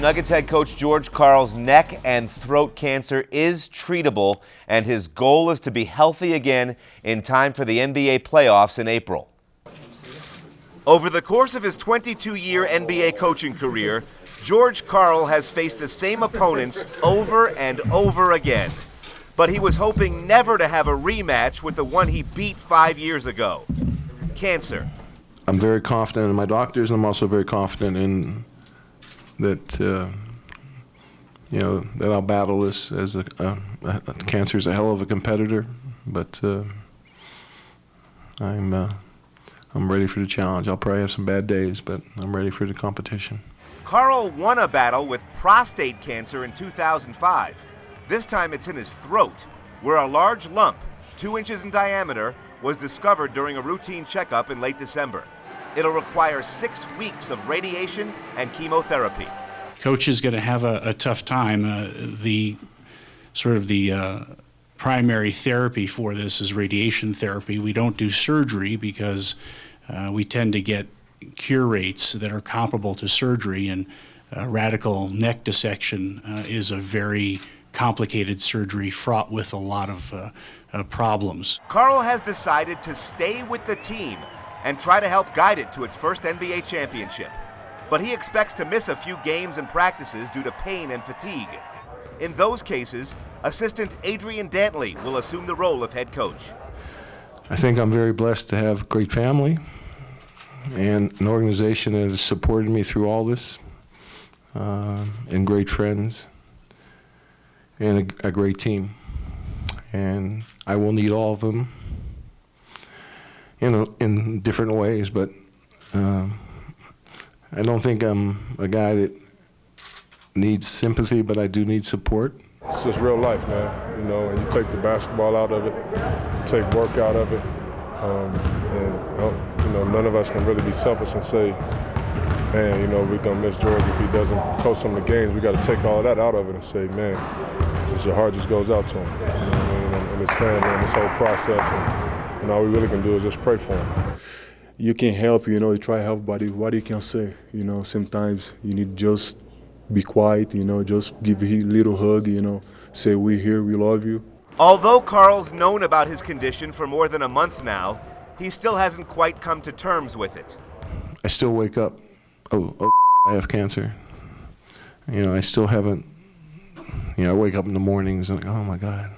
Nuggets head coach George Karl's neck and throat cancer is treatable, and his goal is to be healthy again in time for the NBA playoffs in April. Over the course of his 22-year NBA coaching career, George Karl has faced the same opponents over and over again. But he was hoping never to have a rematch with the one he beat 5 years ago. Cancer. I'm very confident in my doctors, and I'm also very confident in that, that I'll battle this as cancer is a hell of a competitor, but I'm ready for the challenge. I'll probably have some bad days, but I'm ready for the competition. Karl won a battle with prostate cancer in 2005. This time it's in his throat, where a large lump, 2 inches in diameter, was discovered during a routine checkup in late December. It'll require 6 weeks of radiation and chemotherapy. Coach is going to have a tough time. The primary therapy for this is radiation therapy. We don't do surgery because we tend to get cure rates that are comparable to surgery, and radical neck dissection is a very complicated surgery fraught with a lot of problems. Karl has decided to stay with the team and try to help guide it to its first NBA championship. But he expects to miss a few games and practices due to pain and fatigue. In those cases, assistant Adrian Dantley will assume the role of head coach. I think I'm very blessed to have a great family and an organization that has supported me through all this, and great friends, and a great team. And I will need all of them in different ways, but I don't think I'm a guy that needs sympathy, but I do need support. It's just real life, man. And you take the basketball out of it, you take work out of it, and none of us can really be selfish and say, man, we're gonna miss George if he doesn't coach some of the games. We got to take all of that out of it and say, man, your heart just goes out to him, and his family and this whole process, and all we really can do is just pray for him. You can help, you try to help, but what you can say, sometimes you need just be quiet, just give a little hug, say we're here, we love you. Although Karl's known about his condition for more than a month now, he still hasn't quite come to terms with it. I still wake up, I have cancer. I still haven't, I wake up in the mornings and oh my God.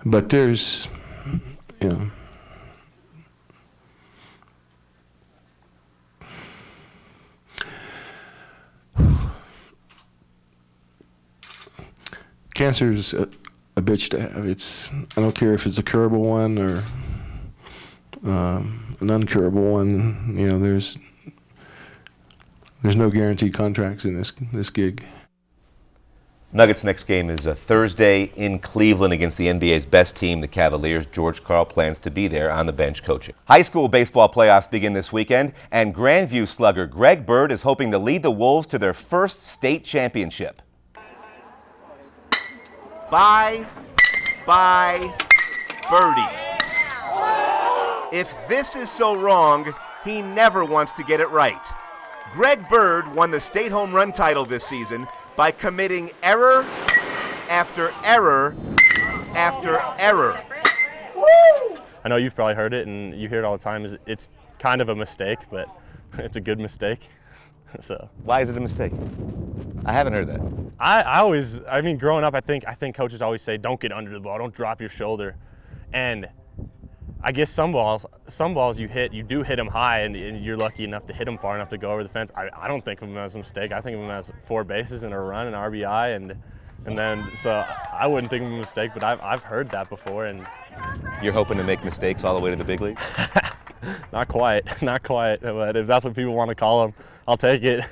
But there's, cancer's a bitch to have. I don't care if it's a curable one or an uncurable one. There's no guaranteed contracts in this gig. Nuggets' next game is a Thursday in Cleveland against the NBA's best team, the Cavaliers. George Karl plans to be there on the bench coaching. High school baseball playoffs begin this weekend, and Grandview slugger Greg Bird is hoping to lead the Wolves to their first state championship. Bye, Birdie. If this is so wrong, he never wants to get it right. Greg Bird won the state home run title this season by committing error after error after error. I know you've probably heard it, and you hear it all the time. It's kind of a mistake, but it's a good mistake. So why is it a mistake? I haven't heard that. I mean, growing up, I think coaches always say, don't get under the ball, don't drop your shoulder. And I guess some balls you do hit them high, and you're lucky enough to hit them far enough to go over the fence. I don't think of them as a mistake. I think of them as 4 bases and a run, an RBI, and then so I wouldn't think of them a mistake, but I've heard that before. And you're hoping to make mistakes all the way to the big league? Not quite, but if that's what people want to call them, I'll take it.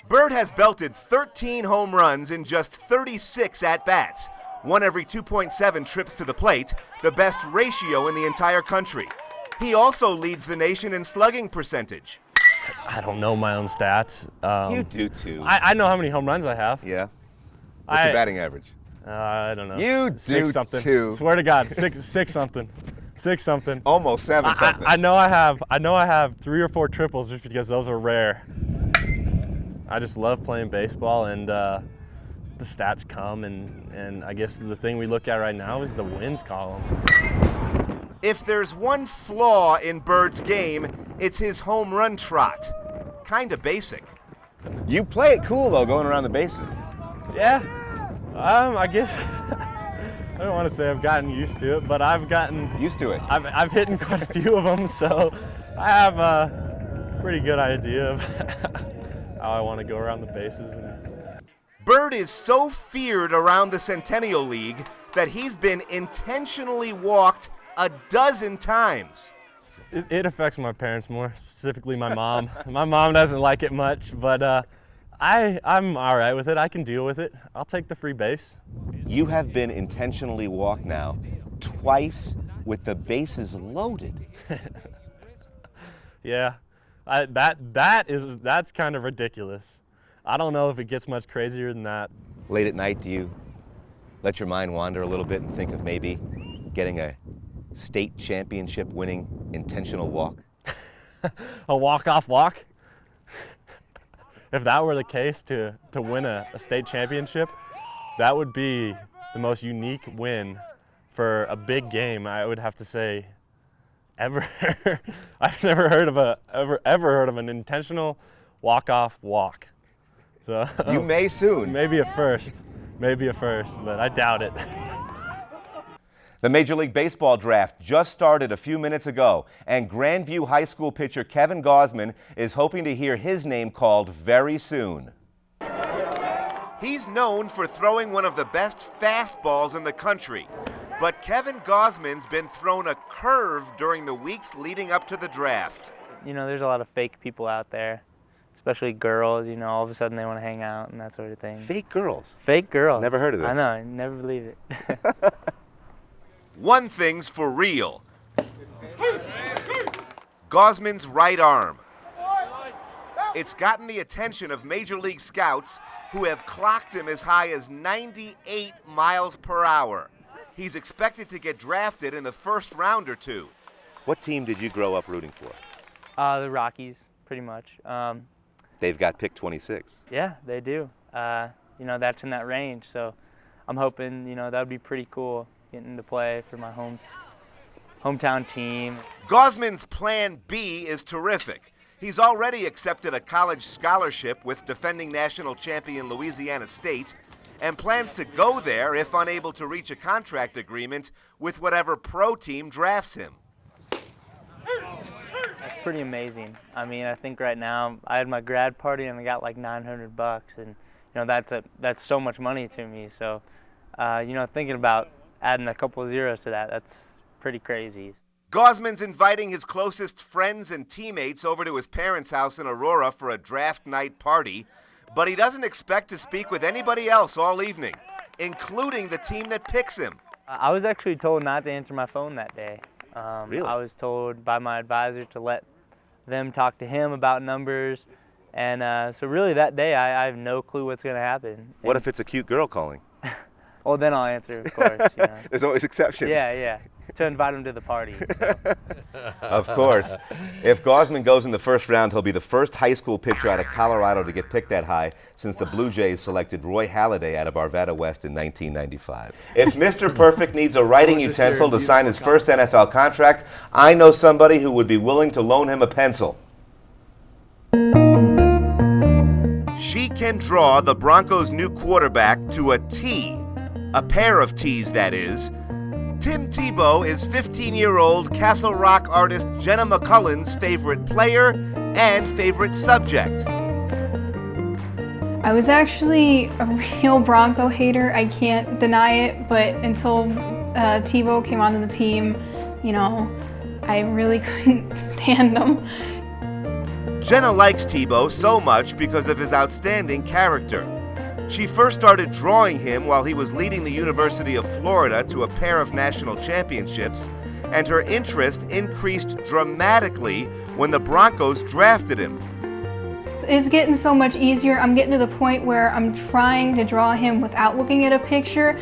Bird has belted 13 home runs in just 36 at-bats, one every 2.7 trips to the plate, the best ratio in the entire country. He also leads the nation in slugging percentage. I don't know my own stats. You do too. I know how many home runs I have. Yeah. What's your batting average? I don't know. You do something. too. Swear to God, six something. 6 something. Almost 7 something. I know I have 3 or 4 triples just because those are rare. I just love playing baseball, and the stats come, and I guess the thing we look at right now is the wins column. If there's one flaw in Bird's game, it's his home run trot. Kinda basic. You play it cool though, going around the bases. Yeah, I guess I don't want to say I've gotten used to it, but I've gotten Used to it. I've hit quite a few of them, so I have a pretty good idea of how I want to go around the bases. Bird is so feared around the Centennial League that he's been intentionally walked a dozen times. It affects my parents more, specifically my mom. My mom doesn't like it much, but I'm all right with it. I can deal with it. I'll take the free base. You have been intentionally walked now twice with the bases loaded. Yeah, that's kind of ridiculous. I don't know if it gets much crazier than that. Late at night, do you let your mind wander a little bit and think of maybe getting a state championship winning intentional walk? A walk-off walk? If that were the case to win a state championship, that would be the most unique win for a big game, I would have to say, ever. I've never heard of ever heard of an intentional walk-off walk. So You may soon. maybe a first, but I doubt it. The Major League Baseball draft just started a few minutes ago, and Grandview High School pitcher Kevin Gausman is hoping to hear his name called very soon. He's known for throwing one of the best fastballs in the country, but Kevin Gausman's been thrown a curve during the weeks leading up to the draft. You know, there's a lot of fake people out there, especially girls, you know, all of a sudden they want to hang out and that sort of thing. Fake girls. Fake girls. Never heard of this. I know, I never believe it. One thing's for real. Gausman's right arm. It's gotten the attention of Major League scouts who have clocked him as high as 98 miles per hour. He's expected to get drafted in the first round or two. What team did you grow up rooting for? The Rockies, pretty much. They've got pick 26. Yeah, they do. You know, that's in that range, so I'm hoping, you know, that would be pretty cool, getting to play for my hometown team. Gausman's plan B is terrific. He's already accepted a college scholarship with defending national champion Louisiana State and plans to go there if unable to reach a contract agreement with whatever pro team drafts him. That's pretty amazing. I mean, I think right now I had my grad party and I got like $900, and you know that's so much money to me. So, you know, thinking about adding a couple of zeros to that, that's pretty crazy. Gausman's inviting his closest friends and teammates over to his parents' house in Aurora for a draft night party, but he doesn't expect to speak with anybody else all evening, including the team that picks him. I was actually told not to answer my phone that day. Really? I was told by my advisor to let them talk to him about numbers, and so really that day I have no clue what's going to happen. What if it's a cute girl calling? Well, then I'll answer, of course. You know. There's always exceptions. Yeah, to invite him to the party. So. Of course. If Gausman goes in the first round, he'll be the first high school pitcher out of Colorado to get picked that high since the Blue Jays selected Roy Halladay out of Arvada West in 1995. If Mr. Perfect needs a writing utensil to sign his first NFL contract, I know somebody who would be willing to loan him a pencil. She can draw the Broncos' new quarterback to a T. A pair of T's, that is. Tim Tebow is 15-year-old Castle Rock artist Jenna McCullen's favorite player and favorite subject. I was actually a real Bronco hater, I can't deny it, but until Tebow came onto the team, you know, I really couldn't stand him. Jenna likes Tebow so much because of his outstanding character. She first started drawing him while he was leading the University of Florida to a pair of national championships, and her interest increased dramatically when the Broncos drafted him. It's getting so much easier. I'm getting to the point where I'm trying to draw him without looking at a picture.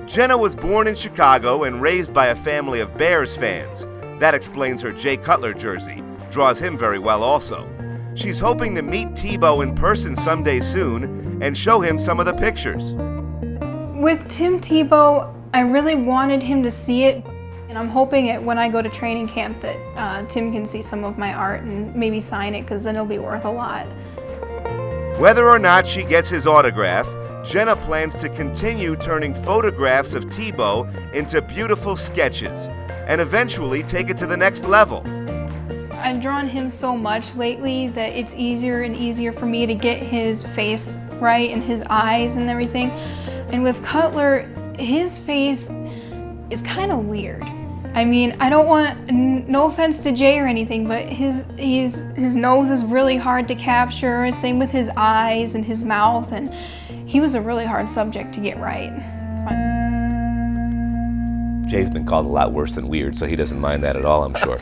Jenna was born in Chicago and raised by a family of Bears fans. That explains her Jay Cutler jersey. Draws him very well also. She's hoping to meet Tebow in person someday soon and show him some of the pictures. With Tim Tebow, I really wanted him to see it, and I'm hoping when I go to training camp that Tim can see some of my art and maybe sign it, because then it'll be worth a lot. Whether or not she gets his autograph, Jenna plans to continue turning photographs of Tebow into beautiful sketches and eventually take it to the next level. I've drawn him so much lately that it's easier and easier for me to get his face right and his eyes and everything. And with Cutler, his face is kind of weird. I mean, I don't want, no offense to Jay or anything, but his nose is really hard to capture, same with his eyes and his mouth, and he was a really hard subject to get right. Jay's been called a lot worse than weird, so he doesn't mind that at all, I'm sure.